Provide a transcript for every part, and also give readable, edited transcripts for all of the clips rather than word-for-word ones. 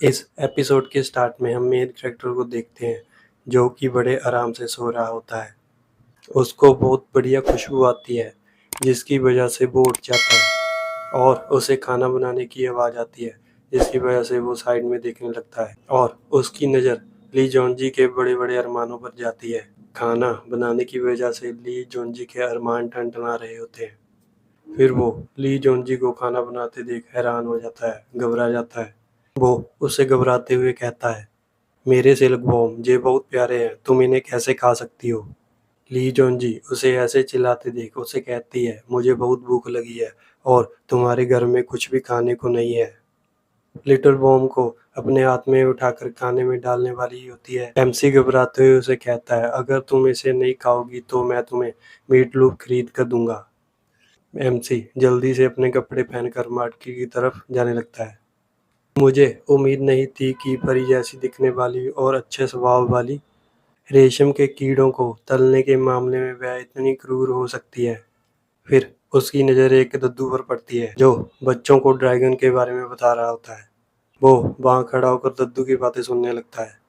इस एपिसोड के स्टार्ट में हम मेन कैरेक्टर को देखते हैं जो कि बड़े आराम से सो रहा होता है। उसको बहुत बढ़िया खुशबू आती है जिसकी वजह से वो उठ जाता है और उसे खाना बनाने की आवाज़ आती है जिसकी वजह से वो साइड में देखने लगता है और उसकी नज़र ली जॉन्जी के बड़े बड़े अरमानों पर जाती है। खाना बनाने की वजह से ली जॉन्जी के अरमान टनटना रहे होते हैं। फिर वो ली जॉन्जी को खाना बनाते देख हैरान हो जाता है, घबरा जाता है। वो उसे घबराते हुए कहता है, मेरे सिल्कवॉर्म ये बहुत प्यारे हैं, तुम इन्हें कैसे खा सकती हो? ली जॉन्जी उसे ऐसे चिल्लाते देख उसे कहती है, मुझे बहुत भूख लगी है और तुम्हारे घर में कुछ भी खाने को नहीं है। लिटिल वॉर्म को अपने हाथ में उठाकर खाने में डालने वाली होती है। एमसी घबराते हुए उसे कहता है, अगर तुम इसे नहीं खाओगी तो मैं तुम्हें मीट लूप खरीद कर दूंगा। एमसी जल्दी से अपने कपड़े पहनकर मार्केट की तरफ जाने लगता है। मुझे उम्मीद नहीं थी कि परी जैसी दिखने वाली और अच्छे स्वभाव वाली रेशम के कीड़ों को तलने के मामले में वह इतनी क्रूर हो सकती है। फिर उसकी नज़र एक दद्दू पर पड़ती है जो बच्चों को ड्रैगन के बारे में बता रहा होता है। वो वहाँ खड़ा होकर दद्दू की बातें सुनने लगता है।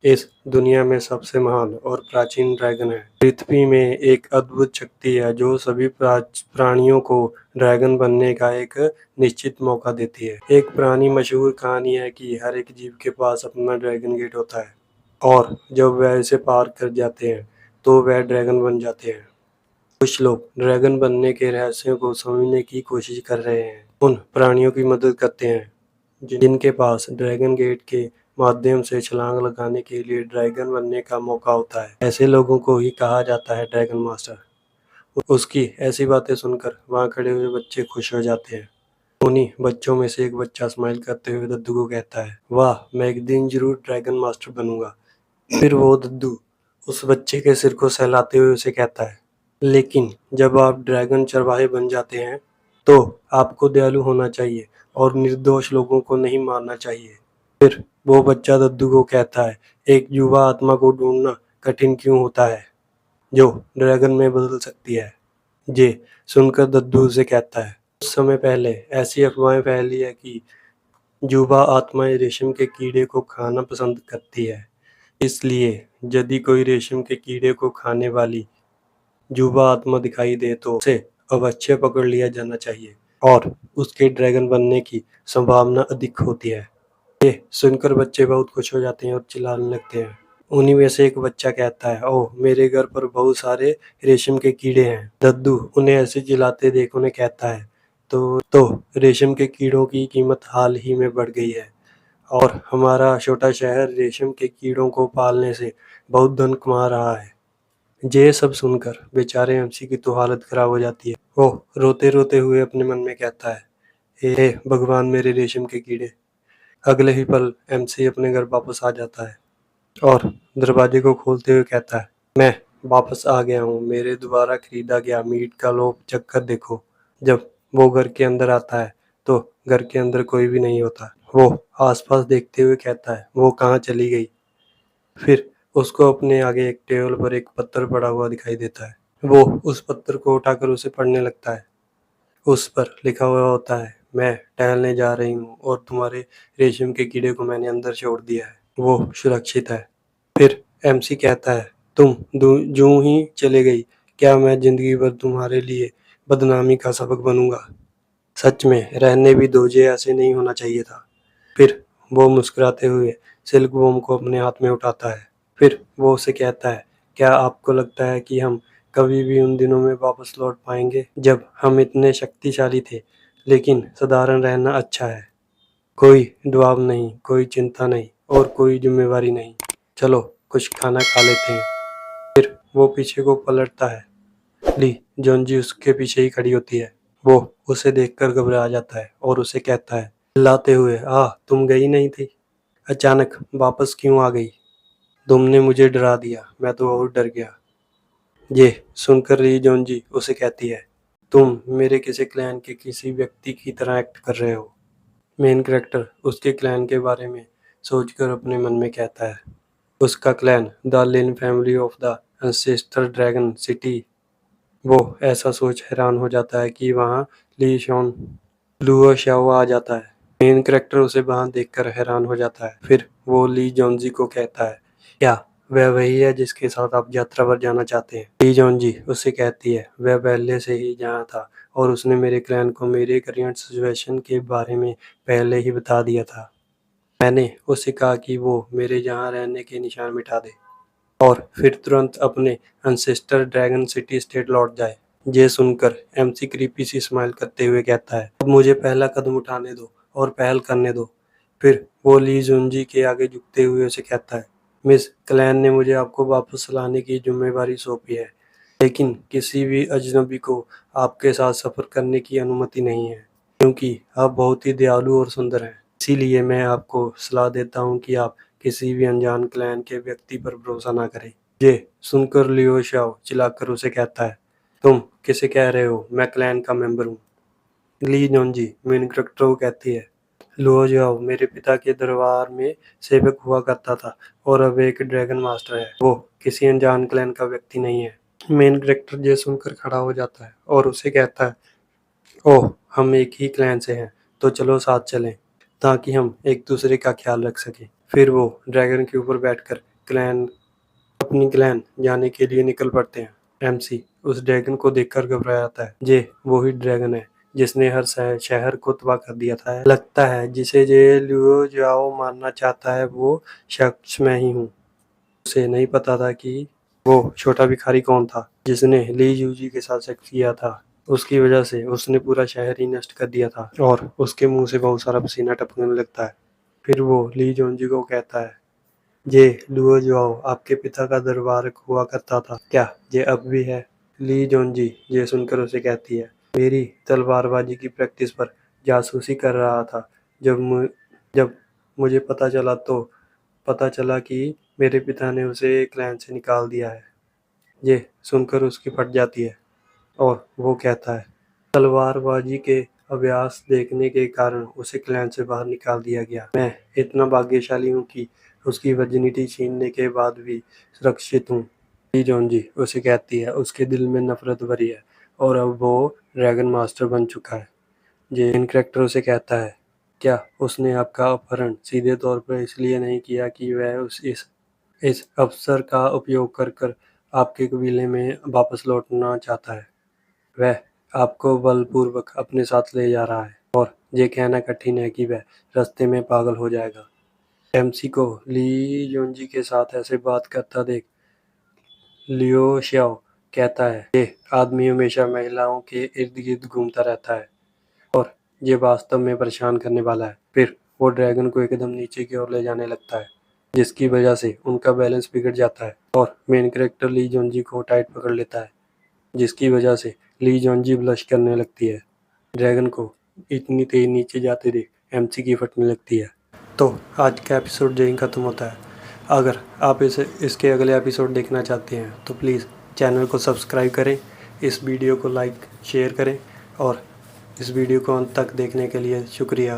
इस दुनिया में सबसे महान और प्राचीन ड्रैगन है। पृथ्वी में एक अद्भुत शक्ति है जो सभी प्राणियों को ड्रैगन बनने का एक निश्चित मौका देती है। एक पुरानी मशहूर कहानी है कि हर एक जीव के पास अपना ड्रैगन गेट होता है और जब वह इसे पार कर जाते हैं तो वह ड्रैगन बन जाते हैं। कुछ लोग ड्रैगन बनने के रहस्यों को समझने की कोशिश कर रहे हैं, उन प्राणियों की मदद करते हैं जिनके पास ड्रैगन गेट के माध्यम से छलांग लगाने के लिए ड्रैगन बनने का मौका होता है। ऐसे लोगों को ही कहा जाता है ड्रैगन मास्टर। उसकी ऐसी बातें सुनकर वहाँ खड़े हुए बच्चे खुश हो जाते हैं। उन्हीं बच्चों में से एक बच्चा स्माइल करते हुए दद्दू को कहता है, वाह, मैं एक दिन जरूर ड्रैगन मास्टर बनूंगा। फिर वो दद्दू उस बच्चे के सिर को सहलाते हुए उसे कहता है, लेकिन जब आप ड्रैगन चरवाहे बन जाते हैं तो आपको दयालु होना चाहिए और निर्दोष लोगों को नहीं मारना चाहिए। फिर वो बच्चा दद्दू को कहता है, एक युवा आत्मा को ढूंढना कठिन क्यों होता है जो ड्रैगन में बदल सकती है। ये सुनकर दद्दू उसे कहता है, कुछ समय पहले ऐसी अफवाहें फैली है कि युवा आत्माएं रेशम के कीड़े को खाना पसंद करती है, इसलिए यदि कोई रेशम के कीड़े को खाने वाली युवा आत्मा दिखाई दे तो उसे अवश्य पकड़ लिया जाना चाहिए और उसके ड्रैगन बनने की संभावना अधिक होती है। ये सुनकर बच्चे बहुत खुश हो जाते हैं और चिल्लाने लगते हैं। उन्हीं में से एक बच्चा कहता है, ओह, मेरे घर पर बहुत सारे रेशम के कीड़े हैं। दद्दू उन्हें ऐसे चिल्लाते देख उन्हें कहता है, तो रेशम के कीड़ों की कीमत हाल ही में बढ़ गई है और हमारा छोटा शहर रेशम के कीड़ों को पालने से बहुत धन कमा रहा है। ये सब सुनकर बेचारे एमसी की तो हालत खराब हो जाती है। वो रोते रोते हुए अपने मन में कहता है, हे भगवान, मेरे रेशम के कीड़े। अगले ही पल एमसी अपने घर वापस आ जाता है और दरवाजे को खोलते हुए कहता है, मैं वापस आ गया हूँ, मेरे दोबारा खरीदा गया मीट का लोभ चखकर देखो। जब वो घर के अंदर आता है तो घर के अंदर कोई भी नहीं होता। वो आसपास देखते हुए कहता है, वो कहाँ चली गई। फिर उसको अपने आगे एक टेबल पर एक पत्थर पड़ा हुआ दिखाई देता है। वो उस पत्थर को उठाकर उसे पढ़ने लगता है। उस पर लिखा हुआ होता है, मैं टहलने जा रही हूँ और तुम्हारे रेशम के कीड़े को मैंने अंदर छोड़ दिया है, वो सुरक्षित है। फिर एमसी कहता है, तुम यूं ही चले गई, क्या मैं जिंदगी भर तुम्हारे लिए बदनामी का सबक बनूंगा। सच में रहने भी दो, ये ऐसे नहीं होना चाहिए था। फिर वो मुस्कुराते हुए सिल्कवॉर्म को अपने हाथ में उठाता है। फिर वो उसे कहता है, क्या आपको लगता है कि हम कभी भी उन दिनों में वापस लौट पाएंगे जब हम इतने शक्तिशाली थे? लेकिन साधारण रहना अच्छा है। कोई दबाव नहीं, कोई चिंता नहीं और कोई जिम्मेवारी नहीं। चलो कुछ खाना खा लेते हैं। फिर वो पीछे को पलटता है। ली जॉन्जी उसके पीछे ही खड़ी होती है। वो उसे देखकर घबरा जाता है और उसे कहता है चिल्लाते हुए, तुम गई नहीं थी, अचानक वापस क्यों आ गई? तुमने मुझे डरा दिया, मैं तो और डर गया। ये सुनकर ली जॉन्जी उसे कहती है, तुम मेरे किसी क्लैन के किसी व्यक्ति की तरह एक्ट कर रहे हो। मेन कैरेक्टर उसके क्लैन के बारे में सोचकर अपने मन में कहता है, उसका clan the Lin family of the ancestor dragon city. वो ऐसा सोच हैरान हो जाता है कि वहाँ ली शॉन लुओ शाओ आ जाता है। मेन कैरेक्टर उसे वहां देखकर हैरान हो जाता है। फिर वो ली जोंजी को कहता है, क्या वह वही है जिसके साथ आप यात्रा पर जाना चाहते हैं? ली जोंजी उससे कहती है, वह पहले से ही जहाँ था और उसने मेरे क्लैन को मेरे करंट सिचुएशन के बारे में पहले ही बता दिया था। मैंने उससे कहा कि वो मेरे यहाँ रहने के निशान मिटा दे और फिर तुरंत अपने एंसेस्टर ड्रैगन सिटी स्टेट लौट जाए। ये सुनकर एमसी क्रीपी सी स्माइल करते हुए कहता है, अब मुझे पहला कदम उठाने दो और पहल करने दो। फिर वो ली जुनजी के आगे झुकते हुए उसे कहता है, मिस क्लैन ने मुझे आपको वापस लाने की जिम्मेदारी सौंपी है, लेकिन किसी भी अजनबी को आपके साथ सफर करने की अनुमति नहीं है, क्योंकि आप बहुत ही दयालु और सुंदर हैं। इसीलिए मैं आपको सलाह देता हूँ कि आप किसी भी अनजान क्लैन के व्यक्ति पर भरोसा ना करें। ये सुनकर लियो शाओ चिल्लाकर उसे कहता है, तुम किसे कह रहे हो? मैं क्लैन का मेंबर हूँ। ली जोंजी मेन कैरेक्टर को कहती है, लियो शाओ मेरे पिता के दरबार में सेवक हुआ करता था और अब एक ड्रैगन मास्टर है। वो किसी अनजान क्लैन का व्यक्ति नहीं है। मेन कैरेक्टर ये सुनकर खड़ा हो जाता है और उसे कहता है, ओह हम एक ही क्लैन से हैं, तो चलो साथ चलें ताकि हम एक दूसरे का ख्याल रख सकें। फिर वो ड्रैगन के ऊपर बैठकर अपनी क्लैन जाने के लिए निकल पड़ते हैं। एमसी उस ड्रैगन को देखकर घबरा जाता है। ये वही ड्रैगन है जिसने हर शहर को तबाह कर दिया था। लगता है जिसे ये लियो जाओ मारना चाहता है वो शख्स मैं ही हूँ। उसे नहीं पता था कि वो छोटा भिखारी कौन था जिसने ली यूजी के साथ सेक्स किया था। उसकी वजह से उसने पूरा शहर ही नष्ट कर दिया था और उसके मुंह से बहुत सारा पसीना टपकने लगता है। फिर वो ली जोंजी को कहता है, ये लुओ जुआओ आपके पिता का दरबार हुआ करता था, क्या ये अब भी है? ली जोंजी ये सुनकर उसे कहती है, मेरी तलवारबाजी की प्रैक्टिस पर जासूसी कर रहा था। जब मुझे पता चला कि मेरे पिता ने उसे क्लैन से निकाल दिया है। ये सुनकर उसकी फट जाती है और वो कहता है, तलवारबाजी के अभ्यास देखने के कारण उसे क्लैन से बाहर निकाल दिया गया। मैं इतना भाग्यशाली हूँ कि उसकी वर्जिनिटी छीनने के बाद भी सुरक्षित हूँ। ली जोंजी उसे कहती है, उसके दिल में नफरत भरी है और अब वो ड्रैगन मास्टर बन चुका है। ये इन कैरेक्टर उसे कहता है, क्या उसने आपका अपहरण सीधे तौर पर इसलिए नहीं किया कि वह इस अवसर का उपयोग कर आपके कबीले में वापस लौटना चाहता है? वह आपको बलपूर्वक अपने साथ ले जा रहा है और ये कहना कठिन है कि वह रास्ते में पागल हो जाएगा। एमसी को ली जोंजी के साथ ऐसे बात करता देख लियो श्याओ कहता है, ये आदमी हमेशा महिलाओं के इर्द गिर्द घूमता रहता है और ये वास्तव में परेशान करने वाला है। फिर वो ड्रैगन को एकदम नीचे की ओर ले जाने लगता है, जिसकी वजह से उनका बैलेंस बिगड़ जाता है और मेन कैरेक्टर ली जोंजी को टाइट पकड़ लेता है, जिसकी वजह से ली जोंजी ब्लश करने लगती है। ड्रैगन को इतनी तेज नीचे जाते देख एमसी की फटने लगती है। तो आज का एपिसोड यहीं ख़त्म होता है। अगर आप इसके अगले एपिसोड देखना चाहते हैं तो प्लीज़ चैनल को सब्सक्राइब करें, इस वीडियो को लाइक शेयर करें और इस वीडियो को अंत तक देखने के लिए शुक्रिया।